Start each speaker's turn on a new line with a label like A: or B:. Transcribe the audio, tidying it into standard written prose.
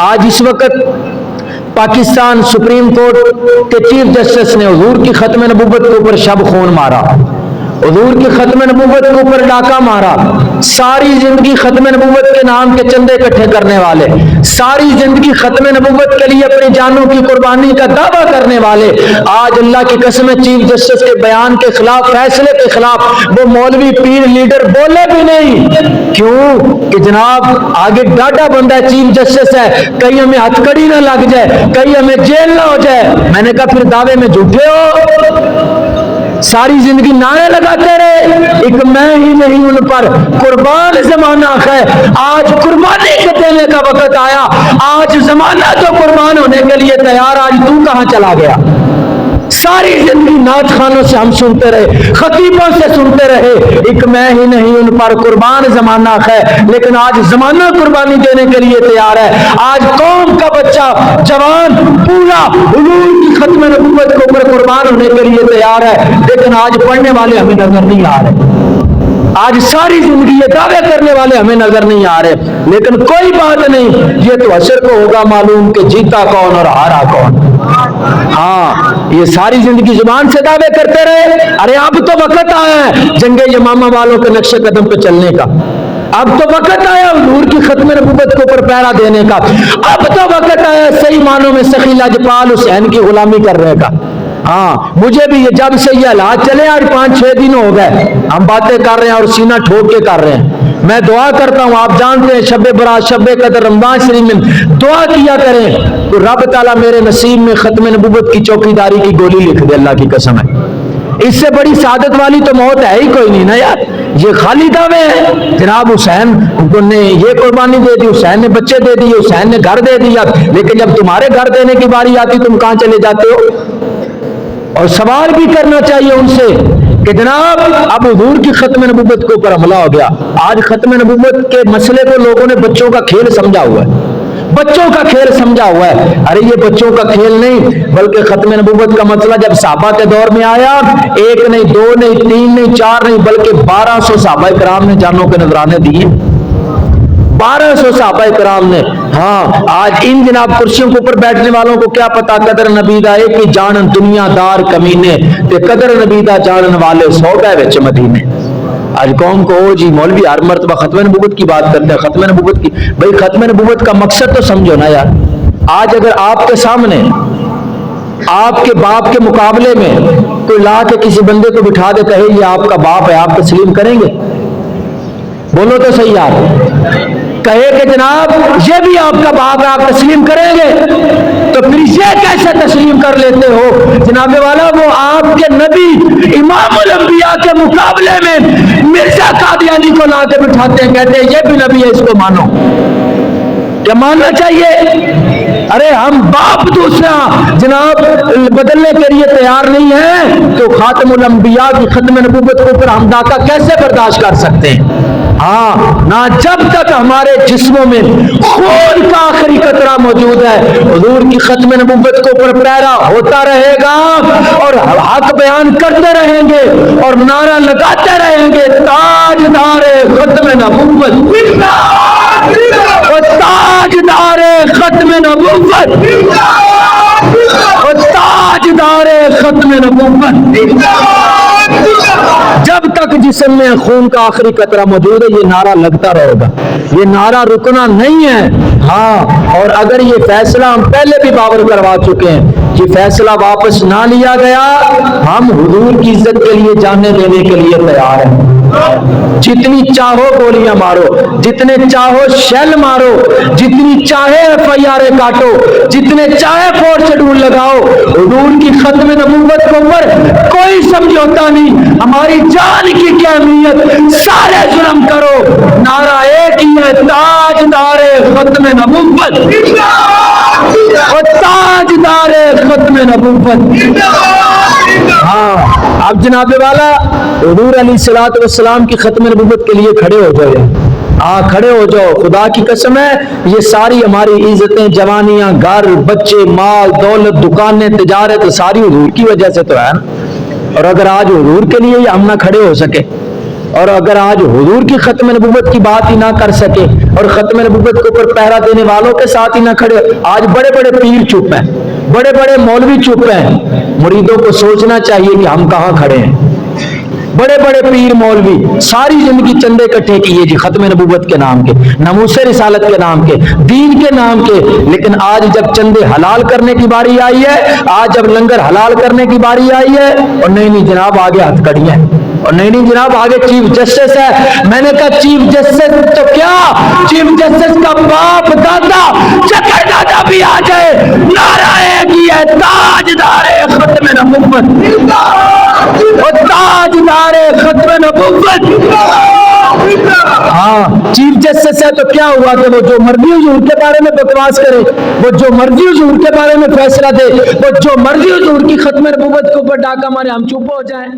A: آج اس وقت Pakistan supreme court کے چیف جسٹس نے حضور کی ختم نبوت کے اوپر شب خون مارا، حضور کی ختم نبوت کے اوپر ڈاکہ مارا، ساری زندگی ختم نبوت کے نام کے چندے اکٹھے کرنے والے، ساری زندگی ختم نبوت کے لیے اپنی جانوں کی قربانی کا دعویٰ کرنے والے، آج اللہ کی قسم چیف جسٹس کے بیان کے خلاف، فیصلے کے خلاف وہ مولوی پیر لیڈر بولے بھی نہیں۔ کیوں کہ جناب آگے ڈاٹا بندہ چیف جسٹس ہے، کہیں ہمیں ہتھکڑی نہ لگ جائے، کہیں ہمیں جیل نہ ہو جائے۔ میں نے کہا پھر دعوے میں جھوٹے ہو، ساری زندگی نعرے لگاتے رہے، ایک میں ہی نہیں ان پر قربان زمانہ ہے۔ آج قربانی کے دینے کا وقت آیا، آج زمانہ تو قربان ہونے کے لیے تیار، آج تو کہاں چلا گیا؟ ساری زندگی نعت خانوں سے ہم سنتے رہے، خطیبوں سے سنتے رہے، ایک میں ہی نہیں ان پر قربان زمانہ ہے، لیکن آج زمانہ قربانی دینے کے لیے تیار ہے۔ آج قوم کا بچہ جوان پورا حضور کی ختم نبوت کے اوپر قربان ہونے کے لیے تیار ہے، لیکن آج پڑھنے والے ہمیں نظر نہیں آ رہے، آج ساری زندگی یہ دعوے کرنے والے ہمیں نظر نہیں آ رہے۔ لیکن کوئی بات نہیں، یہ تو حشر کو ہوگا معلوم کہ جیتا کون اور ہارا کون۔ ہاں یہ ساری زندگی زبان سے دعوے کرتے رہے، ارے اب تو وقت آیا ہے جنگ یمامہ والوں کے نقش قدم پہ چلنے کا، اب تو وقت آیا حضور کی ختم نبوت کے اوپر پہرا دینے کا، اب تو وقت آیا صحیح معنوں میں سخی لاجپال حسین کی غلامی کرنے کا۔ ہاں مجھے بھی یہ جب سے یہ حالات چلے، آج 5-6 دن ہو گئے ہم باتیں کر رہے ہیں اور سینہ ٹھوک کے کر رہے ہیں۔ میں دعا کرتا ہوں، آپ جانتے ہیں شب برات شب قدر رمضان شریف میں دعا کیا کریں تو رب تعالیٰ میرے نصیب میں ختم نبوت کی چوکیداری کی گولی لکھ دے، اللہ کی قسم ہے۔ اس سے بڑی سعادت والی تو موت ہے ہی کوئی نہیں نا یار، یہ خالی دعوے ہیں۔ جناب حسین نے یہ قربانی دے دی، حسین نے بچے دے دیے، حسین نے گھر دے دیا، لیکن جب تمہارے گھر دینے کی باری آتی تم کہاں چلے جاتے ہو؟ اور سوال بھی کرنا چاہیے ان سے کہ جناب اب حضور کی ختم نبوت کے اوپر حملہ ہو گیا، آج ختم نبوت کے مسئلے کو لوگوں نے بچوں کا کھیل سمجھا ہوا ہے، بچوں کا کھیل سمجھا ہوا ہے۔ ارے یہ بچوں کا کھیل نہیں، بلکہ ختم نبوت کا مسئلہ جب صحابہ کے دور میں آیا، 1 نہیں 2 نہیں 3 نہیں 4 نہیں بلکہ 1200 صحابہ کرام نے جانوں کے نذرانے دیے، 1200 صحابہ کرام نے۔ ہاں آج ان جناب کرسیوں کے اوپر بیٹھنے والوں کو کیا پتا قدر نبی دا ایک ہی جانن دنیا دار کمینے تے قدر نبی دا جانن والے 100 گئے وچ مدینے۔ آج قوم کو جی مولوی ہر مرتبہ ختم نبوت کی بات کرتے ہیں، ختم نبوت کی، بھئی ختم نبوت کا مقصد تو سمجھو نا یار۔ آج اگر آپ کے سامنے آپ کے باپ کے مقابلے میں کوئی لا کے کسی بندے کو بٹھا دے کہے یہ آپ کا باپ ہے، آپ تسلیم کریں گے؟ بولو تو صحیح یار، کہے کہ جناب یہ بھی آپ کا باپ ہے، آپ تسلیم کریں گے؟ تو پھر یہ کیسے تسلیم کر لیتے ہو جناب والا؟ وہ آپ کے نبی امام الانبیاء کے مقابلے میں مرزا قادیانی کو لا کے بٹھاتے ہیں، کہتے ہیں یہ بھی نبی ہے، اس کو مانو۔ کیا ماننا چاہیے؟ ارے ہم باپ دوسرا جناب بدلنے کے لیے تیار نہیں ہیں تو خاتم الانبیاء کی ختم نبوت کے اوپر ہم ڈاکہ کیسے برداشت کر سکتے ہیں؟ ہاں نہ جب تک ہمارے جسموں میں خون کا آخری قطرہ موجود ہے، حضور کی ختم نبوت کے اوپر پہرا ہوتا رہے گا اور حق بیان کرتے رہیں گے اور نعرہ لگاتے رہیں گے تاجدار ختم نبوت، تاجدار ختم نبوت، تاجدار ختم نبوت۔ جب تک جسم میں خون کا آخری قطرہ موجود ہے یہ نعرہ لگتا رہے گا، یہ نعرہ رکنا نہیں ہے۔ ہاں اور اگر یہ فیصلہ ہم پہلے بھی باور کروا چکے ہیں، یہ فیصلہ واپس نہ لیا گیا، ہم حضور کی عزت کے لیے جانے دینے کے لیے تیار ہیں۔ جتنی چاہو گولیاں مارو، جتنے چاہو شیل مارو، جتنی چاہے FIR کاٹو، جتنے چاہے فورس شیڈول لگاؤ، حضور کی ختم نبوت کے اوپر کوئی سمجھوتا نہیں۔ ہماری جان کی کیا اہمیت، سارے ظلم کرو، نعرہ ایک ہی ہے تاجدار ختم نبوت، تاجدار ختم نبوت۔ ہاں اب جناب والا حضور علیہ الصلوۃ والسلام کی ختم نبوت کے لیے کھڑے ہو جاؤ، کھڑے ہو جاؤ۔ خدا کی قسم ہے یہ ساری ہماری عزتیں، جوانیاں، گھر، بچے، مال، دولت، دکانیں، تجارت ساری حضور کی وجہ سے تو ہے نا۔ اور اگر آج حضور کے لیے ہم نہ کھڑے ہو سکے اور اگر آج حضور کی ختم نبوت کی بات ہی نہ کر سکے اور ختم نبوت کے اوپر پہرا دینے والوں کے ساتھ ہی نہ کھڑے، آج بڑے بڑے پیر چپ ہیں، بڑے بڑے مولوی چپ ہیں، مریدوں کو سوچنا چاہیے کہ ہم کہاں کھڑے ہیں۔ بڑے بڑے پیر مولوی ساری زندگی چندے اکٹھے کیے جی ختم نبوت کے نام کے، ناموس رسالت کے نام کے، دین کے نام کے، لیکن آج جب چندے حلال کرنے کی باری آئی ہے، آج جب لنگر حلال کرنے کی باری آئی ہے، اور نہیں جناب آگے ہتھ کڑیاں، اور نہیں جناب آگے چیف جسٹس ہے۔ میں نے کہا چیف جسٹس تو کیا، چیف جسٹس کا باپ دادا چکر دادا بھی آ جائے، نعرہ ایک ہی ہے، تاجدار ختم نبوت، اور تاجدار ختم نبوت۔ ہاں چیف جسٹس ہے تو کیا ہوا کہ وہ جو مرضی حضور کے بارے میں بکواس کرے، وہ جو مرضی حضور کے بارے میں فیصلہ دے، وہ جو مرضی حضور کی ختم نبوت کے اوپر ڈاکہ مارے، ہم چپ ہو جائیں؟